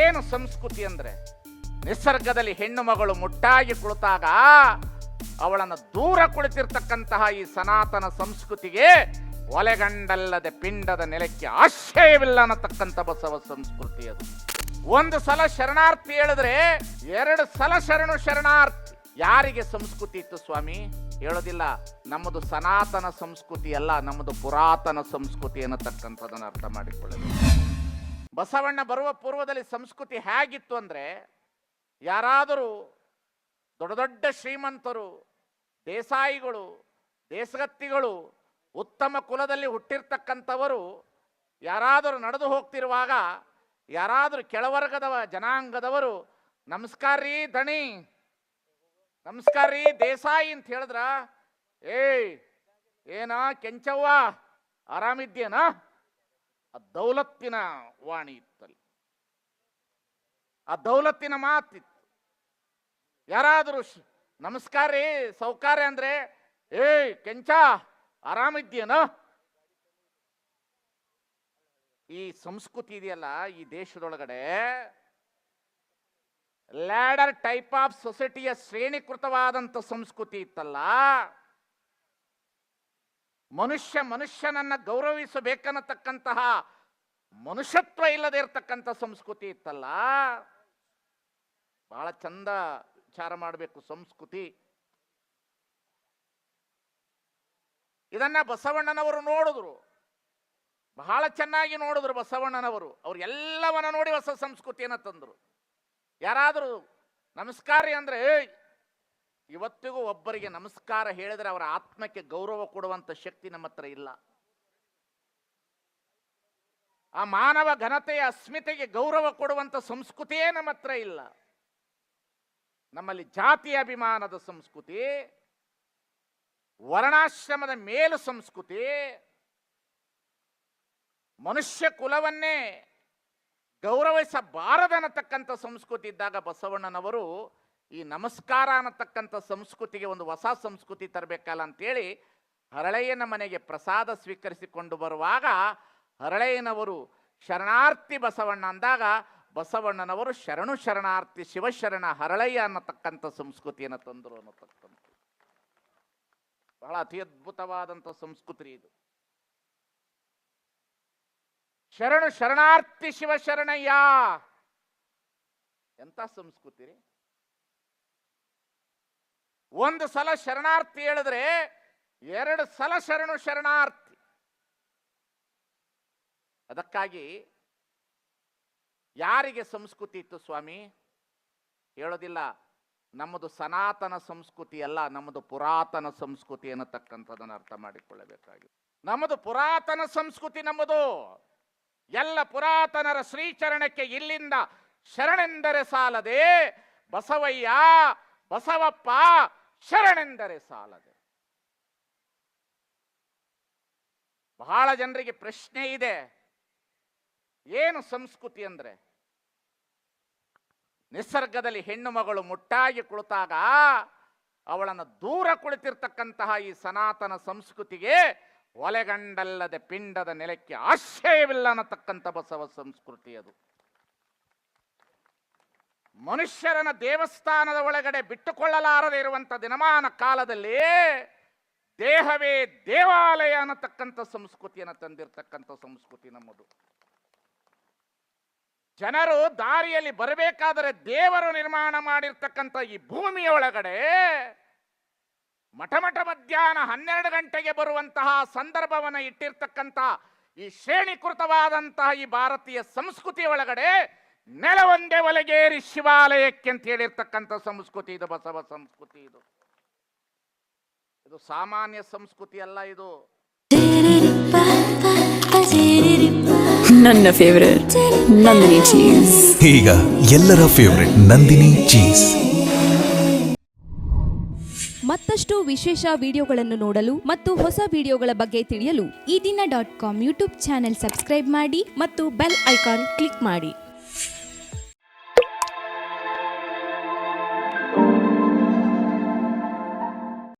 ಏನು ಸಂಸ್ಕೃತಿ ಅಂದ್ರೆ ನಿಸರ್ಗದಲ್ಲಿ ಹೆಣ್ಣು ಮಗಳು ಮುಟ್ಟಾಗಿ ಕುಳಿತಾಗ ಅವಳನ್ನು ದೂರ ಕುಳಿತಿರ್ತಕ್ಕಂತಹ ಈ ಸನಾತನ ಸಂಸ್ಕೃತಿಗೆ ಒಲೆಗಂಡಲ್ಲದೆ ಪಿಂಡದ ನೆಲಕ್ಕೆ ಆಶ್ರಯವಿಲ್ಲ ಅನ್ನತಕ್ಕಂಥ ಬಸವ ಸಂಸ್ಕೃತಿ ಅದು. ಒಂದು ಸಲ ಶರಣಾರ್ಥಿ ಹೇಳಿದ್ರೆ 2 ಸಲ ಶರಣಾರ್ಥಿ. ಯಾರಿಗೆ ಸಂಸ್ಕೃತಿ ಇತ್ತು ಸ್ವಾಮಿ? ಹೇಳೋದಿಲ್ಲ. ನಮ್ಮದು ಸನಾತನ ಸಂಸ್ಕೃತಿ ಅಲ್ಲ, ನಮ್ಮದು ಪುರಾತನ ಸಂಸ್ಕೃತಿ ಅನ್ನತಕ್ಕಂಥದನ್ನು ಅರ್ಥ ಮಾಡಿಕೊಳ್ಳಬೇಕು. ಬಸವಣ್ಣ ಬರುವ ಪೂರ್ವದಲ್ಲಿ ಸಂಸ್ಕೃತಿ ಹೇಗಿತ್ತು ಅಂದ್ರೆ, ಯಾರಾದರೂ ದೊಡ್ಡ ದೊಡ್ಡ ಶ್ರೀಮಂತರು, ದೇಸಾಯಿಗಳು, ದೇಶಗತ್ತಿಗಳು, ಉತ್ತಮ ಕುಲದಲ್ಲಿ ಹುಟ್ಟಿರ್ತಕ್ಕಂಥವರು ಯಾರಾದರೂ ನಡೆದು ಹೋಗ್ತಿರುವಾಗ ಯಾರಾದರೂ ಕೆಳವರ್ಗದ ಜನಾಂಗದವರು ನಮಸ್ಕಾರ ರೀ ದಣಿ, ನಮಸ್ಕಾರ ರೀ ದೇಸಾಯಿ ಅಂತ ಹೇಳಿದ್ರ, ಏನ ಕೆಂಚವ್ವ ಆರಾಮಿದ್ಯೇನ? ಆ ದೌಲತ್ತಿನ ವಾಣಿ ಇತ್ತಲ್ಲಿ, ಆ ದೌಲತ್ತಿನ ಮಾತಿತ್ತು. ಯಾರಾದರೂ ನಮಸ್ಕಾರ ರೀ ಸೌಕಾರ್ಯ ಅಂದ್ರೆ, ಕೆಂಚ ಆರಾಮಿದ್ಯೇನ? ಈ ಸಂಸ್ಕೃತಿ ಇದೆಯಲ್ಲ ಈ ದೇಶದೊಳಗಡೆ, ಲ್ಯಾಡರ್ ಟೈಪ್ ಆಫ್ ಸೊಸೈಟಿಯ ಶ್ರೇಣೀಕೃತವಾದಂಥ ಸಂಸ್ಕೃತಿ ಇತ್ತಲ್ಲ. ಮನುಷ್ಯನನ್ನ ಗೌರವಿಸಬೇಕನ್ನತಕ್ಕಂತಹ ಮನುಷ್ಯತ್ವ ಇಲ್ಲದೆ ಇರತಕ್ಕಂಥ ಸಂಸ್ಕೃತಿ ಇತ್ತಲ್ಲ. ಬಹಳ ಚಂದ ವಿಚಾರ ಮಾಡಬೇಕು ಸಂಸ್ಕೃತಿ. ಇದನ್ನ ಬಸವಣ್ಣನವರು ನೋಡಿದ್ರು, ಬಹಳ ಚೆನ್ನಾಗಿ ನೋಡಿದ್ರು ಬಸವಣ್ಣನವರು. ಅವ್ರು ಎಲ್ಲವನ್ನ ನೋಡಿ ಹೊಸ ಸಂಸ್ಕೃತಿಯನ್ನ ತಂದರು. ಯಾರಾದರೂ ನಮಸ್ಕಾರ ಅಂದ್ರೆ, ಇವತ್ತಿಗೂ ಒಬ್ಬರಿಗೆ ನಮಸ್ಕಾರ ಹೇಳಿದ್ರೆ ಅವರ ಆತ್ಮಕ್ಕೆ ಗೌರವ ಕೊಡುವಂತ ಶಕ್ತಿ ನಮ್ಮ ಹತ್ರ ಇಲ್ಲ. ಆ ಮಾನವ ಘನತೆಯ ಅಸ್ಮಿತೆಗೆ ಗೌರವ ಕೊಡುವಂತ ಸಂಸ್ಕೃತಿಯೇ ನಮ್ಮ ಹತ್ರ ಇಲ್ಲ. ನಮ್ಮಲ್ಲಿ ಜಾತಿ ಅಭಿಮಾನದ ಸಂಸ್ಕೃತಿ, ವರ್ಣಾಶ್ರಮದ ಮೇಲು ಸಂಸ್ಕೃತಿ, ಮನುಷ್ಯ ಕುಲವನ್ನೇ ಗೌರವಿಸಬಾರದನ್ನತಕ್ಕಂಥ ಸಂಸ್ಕೃತಿ ಇದ್ದಾಗ ಬಸವಣ್ಣನವರು ಈ ನಮಸ್ಕಾರ ಅನ್ನತಕ್ಕಂಥ ಸಂಸ್ಕೃತಿಗೆ ಒಂದು ಹೊಸ ಸಂಸ್ಕೃತಿ ತರಬೇಕಲ್ಲ ಅಂತೇಳಿ ಹರಳೆಯನ ಮನೆಗೆ ಪ್ರಸಾದ ಸ್ವೀಕರಿಸಿಕೊಂಡು ಬರುವಾಗ ಹರಳೆಯನವರು ಶರಣಾರ್ಥಿ ಬಸವಣ್ಣ ಅಂದಾಗ ಬಸವಣ್ಣನವರು ಶರಣಾರ್ಥಿ ಶಿವಶರಣ ಹರಳಯ್ಯ ಅನ್ನತಕ್ಕಂಥ ಸಂಸ್ಕೃತಿಯನ್ನು ತಂದರು ಅನ್ನತಕ್ಕಂಥ ಬಹಳ ಅತಿ ಅದ್ಭುತವಾದಂಥ ಸಂಸ್ಕೃತಿ ಇದು. ಶರಣಾರ್ಥಿ ಶಿವಶರಣಯ್ಯ ಎಂತ ಸಂಸ್ಕೃತಿ ರೀ. ಒಂದು ಸಲ ಶರಣಾರ್ಥಿ ಹೇಳಿದ್ರೆ 2 ಸಲ ಶರಣಾರ್ಥಿ. ಅದಕ್ಕಾಗಿ ಯಾರಿಗೆ ಸಂಸ್ಕೃತಿ ಇತ್ತು ಸ್ವಾಮಿ? ಹೇಳೋದಿಲ್ಲ. ನಮ್ಮದು ಸನಾತನ ಸಂಸ್ಕೃತಿ ಅಲ್ಲ, ನಮ್ಮದು ಪುರಾತನ ಸಂಸ್ಕೃತಿ ಅನ್ನತಕ್ಕಂಥದನ್ನು ಅರ್ಥ ಮಾಡಿಕೊಳ್ಳಬೇಕಾಗಿದೆ. ನಮ್ಮದು ಪುರಾತನ ಸಂಸ್ಕೃತಿ. ನಮ್ಮದು ಎಲ್ಲ ಪುರಾತನರ ಶ್ರೀಚರಣಕ್ಕೆ ಇಲ್ಲಿಂದ ಶರಣೆಂದರೆ ಸಾಲದೆ, ಬಸವಯ್ಯ ಬಸವಪ್ಪ ಶರಣೆಂದರೆ ಸಾಲದೆ. ಬಹಳ ಜನರಿಗೆ ಪ್ರಶ್ನೆ ಇದೆ, ಏನು ಸಂಸ್ಕೃತಿ ಅಂದ್ರೆ? ನಿಸರ್ಗದಲ್ಲಿ ಹೆಣ್ಣು ಮಗಳು ಮುಟ್ಟಾಗಿ ಕುಳಿತಾಗ ಅವಳನ್ನು ದೂರ ಕುಳಿತಿರ್ತಕ್ಕಂತಹ ಈ ಸನಾತನ ಸಂಸ್ಕೃತಿಗೆ ಒಲೆಗಂಡಲ್ಲದೆ ಪಿಂಡದ ನೆಲಕ್ಕೆ ಆಶ್ರಯವಿಲ್ಲ ಅನ್ನತಕ್ಕಂಥ ಬಸವ ಸಂಸ್ಕೃತಿ ಅದು. ಮನುಷ್ಯರನ್ನ ದೇವಸ್ಥಾನದ ಒಳಗಡೆ ಬಿಟ್ಟುಕೊಳ್ಳಲಾರದೆ ಇರುವಂತ ದಿನಮಾನ ಕಾಲದಲ್ಲಿ ದೇಹವೇ ದೇವಾಲಯ ಅನ್ನತಕ್ಕಂಥ ಸಂಸ್ಕೃತಿಯನ್ನು ತಂದಿರತಕ್ಕಂಥ ಸಂಸ್ಕೃತಿ ನಮ್ಮದು. ಜನರು ದಾರಿಯಲ್ಲಿ ಬರಬೇಕಾದರೆ ದೇವರು ನಿರ್ಮಾಣ ಮಾಡಿರ್ತಕ್ಕಂಥ ಈ ಭೂಮಿಯ ಒಳಗಡೆ ಮಠ ಮಧ್ಯಾಹ್ನ 12 ಗಂಟೆಗೆ ಬರುವಂತಹ ಸಂದರ್ಭವನ್ನು ಇಟ್ಟಿರ್ತಕ್ಕಂಥ ಈ ಶ್ರೇಣೀಕೃತವಾದಂತಹ ಈ ಭಾರತೀಯ ಸಂಸ್ಕೃತಿ ಒಳಗಡೆ ನೆಲವೊಂದೇ ಒಲೆಗೇರಿ ಶಿವಾಲಯಕ್ಕೆ ಅಂತ ಹೇಳಿರ್ತಕ್ಕಂಥ ಸಂಸ್ಕೃತಿ ಇದು, ಬಸವ ಸಂಸ್ಕೃತಿ ಇದು. ಇದು ಸಾಮಾನ್ಯ ಸಂಸ್ಕೃತಿ ಅಲ್ಲ. ಇದು ನನ್ನ ಫೇವರೇಟ್ ನಂದಿನಿ ಚೀಸ್. ಈಗ ಎಲ್ಲರ ಫೇವರೇಟ್ ನಂದಿನಿ ಚೀಸ್. ಮತ್ತಷ್ಟು ವಿಶೇಷ ವಿಡಿಯೋಗಳನ್ನು ನೋಡಲು ಮತ್ತು ಹೊಸ ವಿಡಿಯೋಗಳ ಬಗ್ಗೆ ತಿಳಿಯಲು ಈ ದಿನ .com ಯೂಟ್ಯೂಬ್ ಚಾನೆಲ್ ಸಬ್ಸ್ಕ್ರೈಬ್ ಮಾಡಿ ಮತ್ತು ಬೆಲ್ ಐಕಾನ್ ಕ್ಲಿಕ್ ಮಾಡಿ.